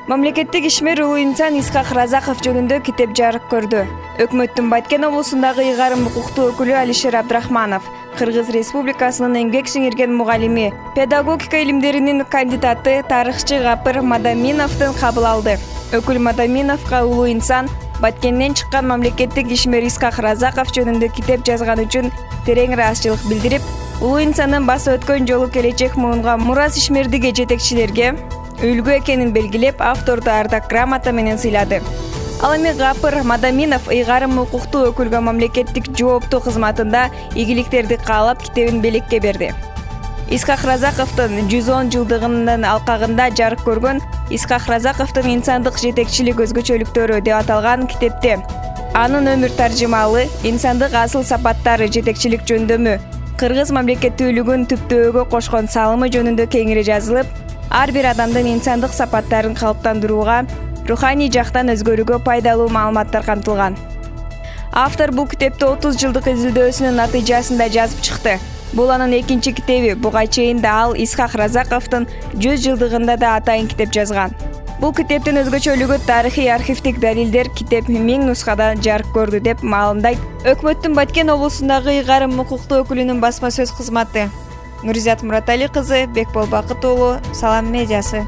Мамлекеттик ишмер улуу инсан Исхак Разаков жөнүндө китеп жарык көрдү. Өкмөттүн Баткен облусундагы ыйгарым укуктуу өкүлү Алишер Абдрахманов, Кыргыз Республикасынын эмгек сиңирген мугалими, педагогика илимдеринин кандидаты, тарыхчы Гапыр Мадаминовдун кабыл алды. Өкүл Мадаминовго улуу инсан Баткенден чыккан мамлекеттик ишмер Исхак Разаков жөнүндө китеп жазган үчүн терең ыраазычылык билдирип, улуу инсандын басып өткөн жолу келечек муунга мурас ишмердиги жетекчилерге үлгү экенин белгилеп, авторду ардак грамота менен сыйлады. Ал эми Гапыр Мадаминов ыйгарым укуктуу өкүлгө мамлекеттик жооптуу кызматында ийгиликтерди каалап китебин белекке берди. Исхак Разаковдун 110 жылдыгынын алкагында жарык көргөн Исхак Разаковдун инсандык жетекчилик өзгөчөлүктөрү деп аталган китепте анын өмүр таржымалы, инсандык асыл сапаттары жетекчилик жөндөмү, кыргыз мамлекеттүүлүгүн түптөөгө кошкон салымы жөнүндө кеңири жазылып, ар бир адамдын инсандык сапаттарын калыптандырууга, руханий жактан өзгөрүүгө пайдалуу маалыматтар камтылган. Автор бул китепти 30 жылдык изилдөөсүнүн натыйжасында жазып чыкты. Бул анын экинчи китеби, буга чейин да ал Исхак Разаковдун 100 жылдыгында да атайын китеп жазган. Бул китептин өзгөчөлүгү тарыхый архивдик далилдер китеп 1000 нускада жарык көрдү деп маалымдайт Өкмөттүн Баткен облусундагы ыйгарым укуктуу өкүлүнүн басма сөз кызматы. Нуризат Муратали кызы, Бекбол Бакыт уулу, Салам медиасы.